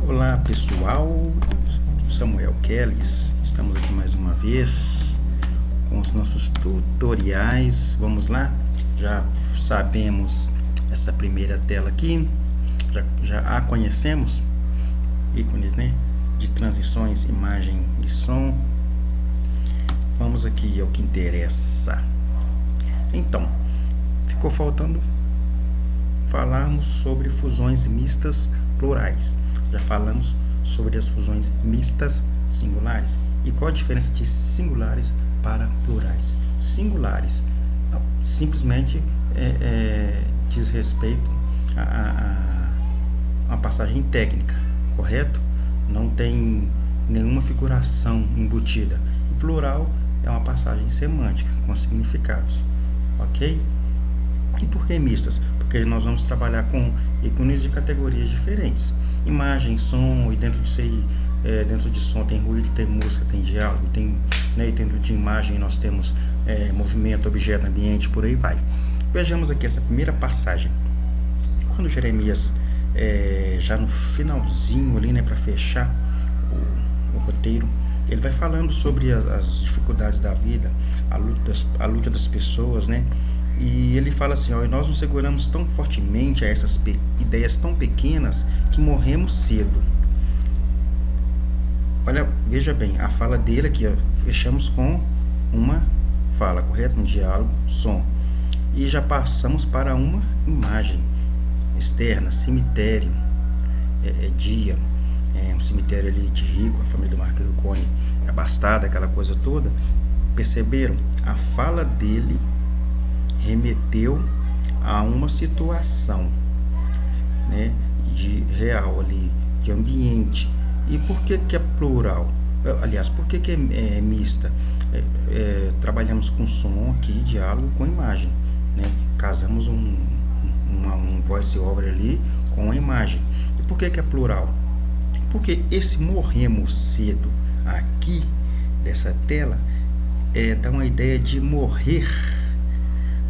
Olá pessoal, Samuel Kellis, estamos aqui mais uma vez com os nossos tutoriais. Vamos lá, já sabemos essa primeira tela aqui, já a conhecemos, ícones, né, de transições, imagem e som. Vamos aqui ao que interessa. Então, ficou faltando falarmos sobre fusões mistas plurais. Já falamos sobre as fusões mistas singulares. E qual a diferença de singulares para plurais? Singulares simplesmente diz respeito a uma passagem técnica, correto? Não tem nenhuma figuração embutida. E plural é uma passagem semântica com significados, ok? E por que mistas? Porque nós vamos trabalhar com ícones de categorias diferentes. Imagem, som, e dentro disso aí, dentro de som tem ruído, tem música, tem diálogo, tem, né, e dentro de imagem nós temos movimento, objeto, ambiente, por aí vai. Vejamos aqui essa primeira passagem. Quando Jeremias, já no finalzinho ali, né, para fechar o roteiro, ele vai falando sobre as dificuldades da vida, a luta das pessoas, né? E ele fala assim, ó, nós nos seguramos tão fortemente a essas ideias tão pequenas que morremos cedo. Olha, veja bem, a fala dele aqui, ó, fechamos com uma fala, correto? Um diálogo, som. E já passamos para uma imagem externa, cemitério, dia, um cemitério ali de rico, a família do Marco Riccone abastada, aquela coisa toda. Perceberam? A fala dele remeteu a uma situação, né, de real ali, de ambiente. E por que que é plural? Aliás, por que que é mista? Trabalhamos com som aqui, diálogo com imagem, né? Casamos um voice over ali com a imagem. E por que que é plural? Porque esse morremos cedo aqui dessa tela dá uma ideia de morrer,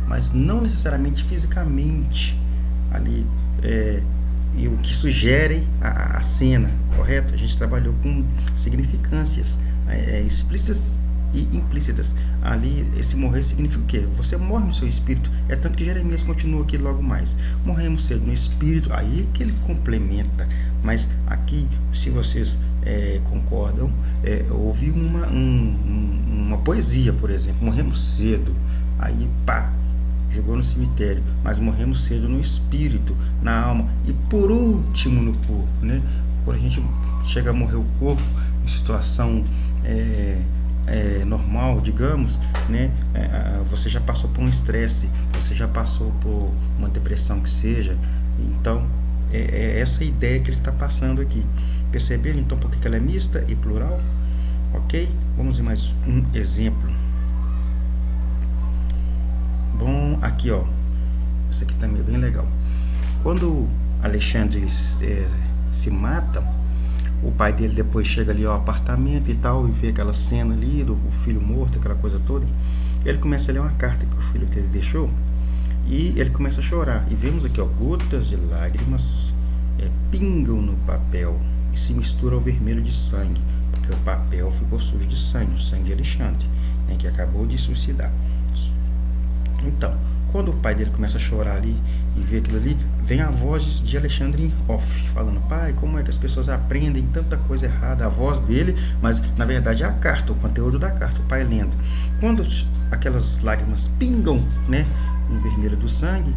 mas não necessariamente fisicamente ali, e o que sugere a cena, correto? A gente trabalhou com significâncias explícitas e implícitas. Ali, esse morrer significa o quê? Você morre no seu espírito. É tanto que Jeremias continua aqui logo mais. Morremos cedo no espírito, aí que ele complementa. Mas aqui, se vocês concordam, houve uma poesia, por exemplo. Morremos cedo, aí pá, jogou no cemitério, mas morremos cedo no espírito, na alma e por último no corpo, né? Quando a gente chega a morrer o corpo em situação normal, digamos, né? Você já passou por um estresse, você já passou por uma depressão que seja. Então é essa ideia que ele está passando aqui. Perceberam então por que ela é mista e plural? Ok? Vamos ver mais um exemplo. Bom, aqui ó, esse aqui também é bem legal. Quando Alexandre se mata, o pai dele depois chega ali ao apartamento e tal, e vê aquela cena ali do filho morto, aquela coisa toda. Ele começa a ler uma carta que o filho dele deixou e ele começa a chorar. E vemos aqui, ó, gotas de lágrimas pingam no papel e se misturam ao vermelho de sangue, porque o papel ficou sujo de sangue, o sangue de Alexandre, né, que acabou de suicidar. Então, quando o pai dele começa a chorar ali e vê aquilo ali, vem a voz de Alexandre em off, falando, pai, como é que as pessoas aprendem tanta coisa errada? A voz dele, mas na verdade é a carta, o conteúdo da carta, o pai lendo. Quando aquelas lágrimas pingam, né, no vermelho do sangue,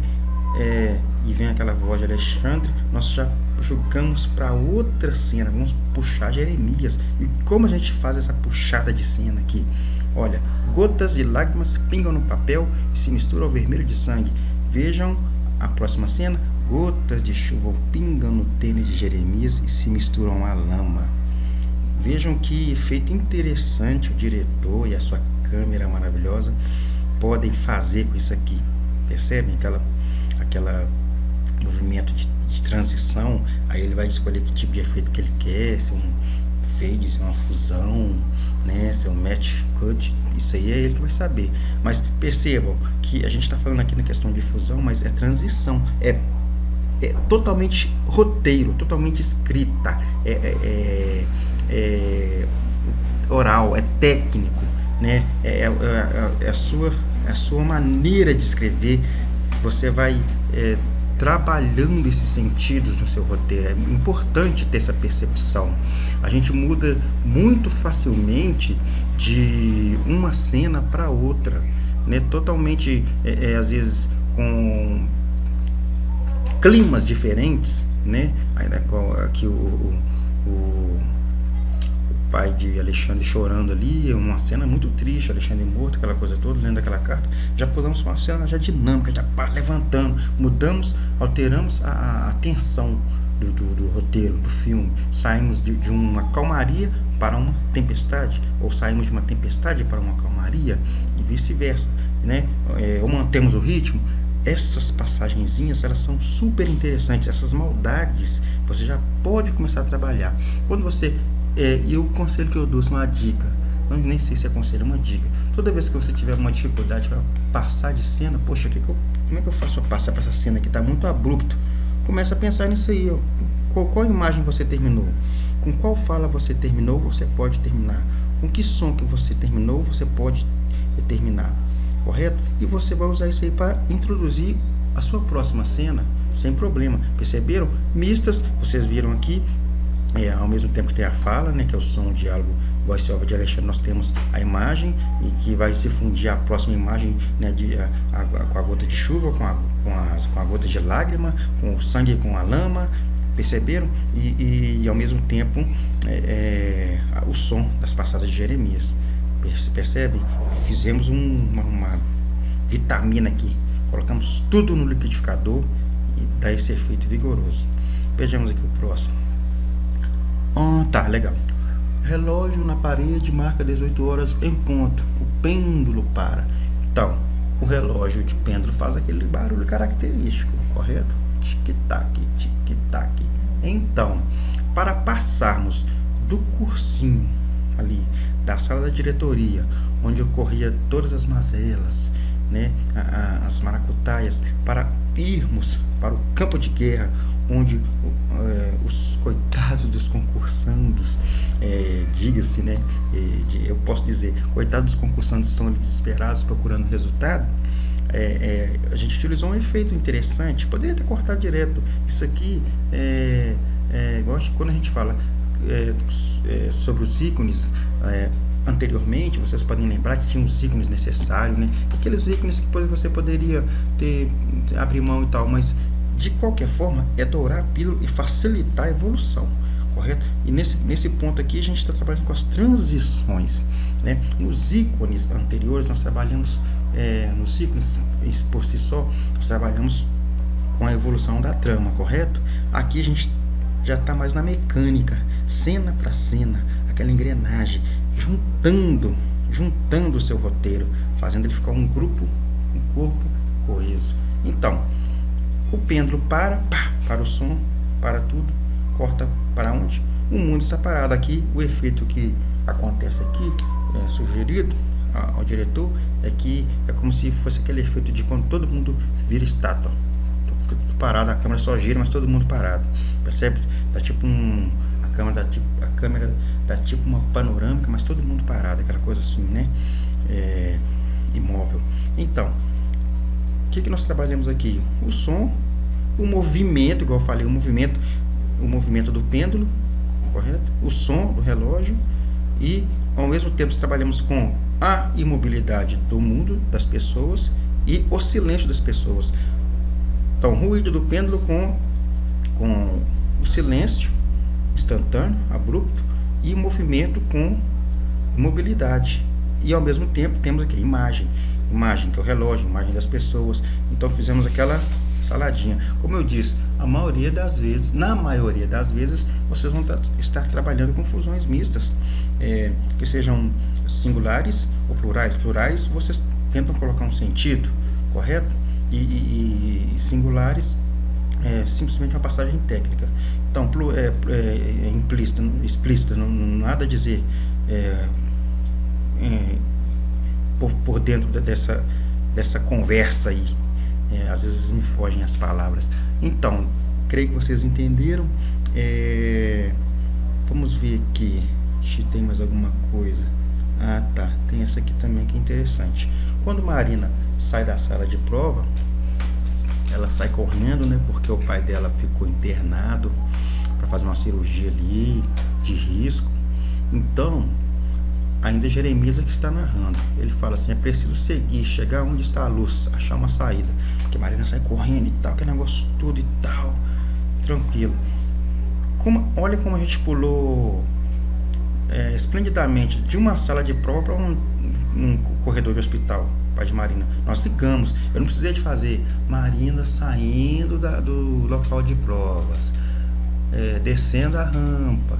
e vem aquela voz de Alexandre, nós já jogamos para outra cena, vamos puxar Jeremias. E como a gente faz essa puxada de cena aqui? Olha, gotas de lágrimas pingam no papel e se misturam ao vermelho de sangue. Vejam a próxima cena. Gotas de chuva pingam no tênis de Jeremias e se misturam à lama. Vejam que efeito interessante o diretor e a sua câmera maravilhosa podem fazer com isso aqui. Percebem aquela movimento de transição? Aí ele vai escolher que tipo de efeito que ele quer, se é um fade, se é uma fusão, né, se é um match cut, isso aí é ele que vai saber. Mas percebam que a gente está falando aqui na questão de fusão, mas é transição, é é totalmente roteiro, totalmente escrita, oral, é técnico, né? A sua maneira de escrever. Você vai trabalhando esses sentidos no seu roteiro. É importante ter essa percepção. A gente muda muito facilmente de uma cena para outra, né? Totalmente, às vezes, com climas diferentes, né? Aqui o pai de Alexandre chorando ali, uma cena muito triste, Alexandre morto, aquela coisa toda, lendo aquela carta. Já pulamos para uma cena já dinâmica, já levantando, mudamos, alteramos a tensão do roteiro, do filme. Saímos de uma calmaria para uma tempestade, ou saímos de uma tempestade para uma calmaria, e vice-versa, né? Ou mantemos o ritmo. Essas passagenzinhas, elas são super interessantes. Essas maldades você já pode começar a trabalhar. Quando você e o conselho que eu dou, uma dica, nem sei se é conselho, é uma dica. Toda vez que você tiver uma dificuldade para passar de cena, poxa, como é que eu faço para passar para essa cena que está muito abrupto? Começa a pensar nisso aí, ó. Qual imagem você terminou? Com qual fala você terminou, você pode terminar. Com que som que você terminou, você pode terminar. Correto? E você vai usar isso aí para introduzir a sua próxima cena, sem problema. Perceberam? Mistas, vocês viram aqui. Ao mesmo tempo que tem a fala, né, que é o som, o diálogo, voice-over de Alexandre, nós temos a imagem, e que vai se fundir a próxima imagem, né, com a gota de chuva, com a gota de lágrima, com o sangue, com a lama. Perceberam? E ao mesmo tempo o som das passadas de Jeremias. Percebem? Fizemos uma vitamina aqui, colocamos tudo no liquidificador e dá esse efeito vigoroso. Vejamos aqui o próximo. Tá, legal. Relógio na parede marca 18 horas em ponto. O pêndulo para. Então, o relógio de pêndulo faz aquele barulho característico, correto? Tic-tac, tic-tac. Então, para passarmos do cursinho ali, da sala da diretoria, onde ocorria todas as mazelas, né, as maracutaias, para irmos para o campo de guerra, onde os coitados dos concursandos, diga-se, né, eu posso dizer, coitados dos concursandos estão desesperados procurando resultado. A gente utilizou um efeito interessante. Poderia ter cortado direto. Isso aqui igual quando a gente fala sobre os ícones. Anteriormente, vocês podem lembrar que tinha os ícones necessários, né? Aqueles ícones que você poderia abrir mão e tal, mas de qualquer forma é dourar a pílula e facilitar a evolução, correto? E nesse ponto aqui a gente está trabalhando com as transições, né? Nos ícones anteriores nós trabalhamos, nos ícones por si só, nós trabalhamos com a evolução da trama, correto? Aqui a gente já está mais na mecânica, cena para cena, aquela engrenagem, juntando o seu roteiro, fazendo ele ficar um corpo coeso. Então, o pêndulo para o som, para tudo, corta para onde? O mundo está parado. Aqui, o efeito que acontece aqui, sugerido ao diretor, é que é como se fosse aquele efeito de quando todo mundo vira estátua. Fica tudo parado, a câmera só gira, mas todo mundo parado. Percebe? Dá tipo a câmera dá tipo uma panorâmica, mas todo mundo parado, aquela coisa assim, né? Imóvel. Então, o que nós trabalhamos aqui? O som, o movimento, igual eu falei, o movimento do pêndulo, correto? O som do relógio, e ao mesmo tempo trabalhamos com a imobilidade do mundo, das pessoas, e o silêncio das pessoas. Então, ruído do pêndulo com o silêncio instantâneo, abrupto, e movimento com imobilidade. E ao mesmo tempo temos aqui imagem, que é o relógio, imagem das pessoas. Então fizemos aquela saladinha. Como eu disse, na maioria das vezes vocês vão estar trabalhando com fusões mistas, que sejam singulares ou plurais. Plurais vocês tentam colocar um sentido, correto? E singulares simplesmente uma passagem técnica. Então, explícita, não nada a dizer por dentro dessa conversa aí. Às vezes me fogem as palavras. Então, creio que vocês entenderam. Vamos ver aqui se tem mais alguma coisa. Ah, tá, tem essa aqui também que é interessante. Quando Marina sai da sala de prova, ela sai correndo, né, porque o pai dela ficou internado para fazer uma cirurgia ali de risco. Então, ainda Jeremias é que está narrando. Ele fala assim: é preciso seguir, chegar onde está a luz, achar uma saída. Porque Marina sai correndo e tal, que negócio tudo e tal, tranquilo. Olha como a gente pulou esplendidamente de uma sala de prova para um corredor de hospital, pai de Marina. Nós ligamos, eu não precisei de fazer Marina saindo do local de provas, descendo a rampa,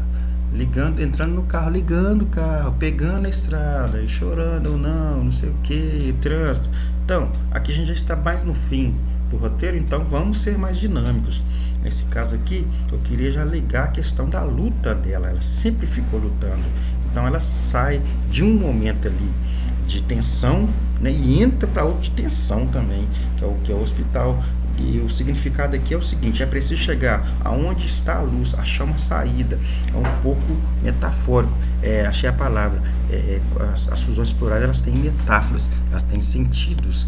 ligando, entrando no carro, ligando o carro, pegando a estrada e chorando ou não sei o que, trânsito. Então, aqui a gente já está mais no fim do roteiro, então vamos ser mais dinâmicos. Nesse caso aqui, eu queria já ligar a questão da luta dela. Ela sempre ficou lutando. Então ela sai de um momento ali de tensão, né, e entra para outro de tensão também, que é o hospital. E o significado aqui é o seguinte: é preciso chegar aonde está a luz, achar uma saída. É um pouco metafórico, achei a palavra. As fusões plurais, elas têm metáforas, elas têm sentidos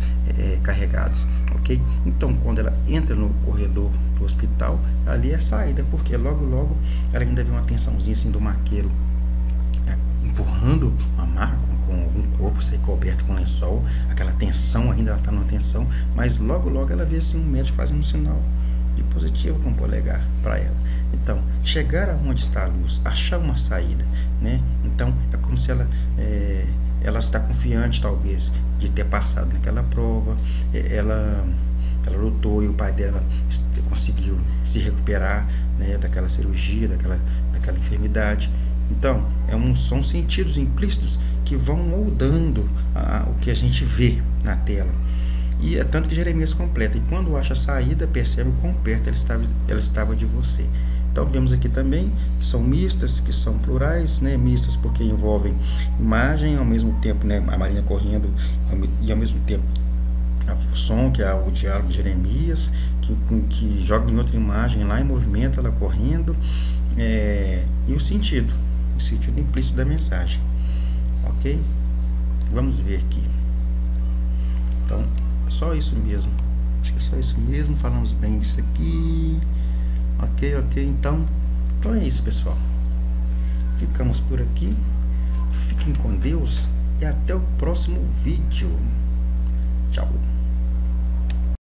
carregados, ok? Então, quando ela entra no corredor do hospital, ali é saída, porque logo ela ainda vê uma tensãozinha assim do maqueiro empurrando uma maca com algum corpo, sair coberto com lençol, aquela tensão ainda, ela está numa tensão, mas logo ela vê assim um médico fazendo um sinal de positivo com o polegar para ela. Então, chegar aonde está a luz, achar uma saída, né? Então, é como se ela está confiante, talvez, de ter passado naquela prova. Ela lutou e o pai dela conseguiu se recuperar, né, daquela cirurgia, daquela enfermidade. Então, são sentidos implícitos que vão moldando o que a gente vê na tela. E é tanto que Jeremias completa: e quando acha a saída, percebe o quão perto ela estava de você. Então, vemos aqui também que são mistas, que são plurais, né? Mistas porque envolvem imagem, ao mesmo tempo, né, a Marina correndo, e ao mesmo tempo o som, que é o diálogo de Jeremias, que joga em outra imagem lá, em movimento, ela correndo, e o sentido implícito da mensagem, ok? Vamos ver aqui. Então, só isso mesmo, acho que é só isso mesmo, falamos bem disso aqui, ok, então é isso, pessoal, ficamos por aqui, fiquem com Deus e até o próximo vídeo, tchau.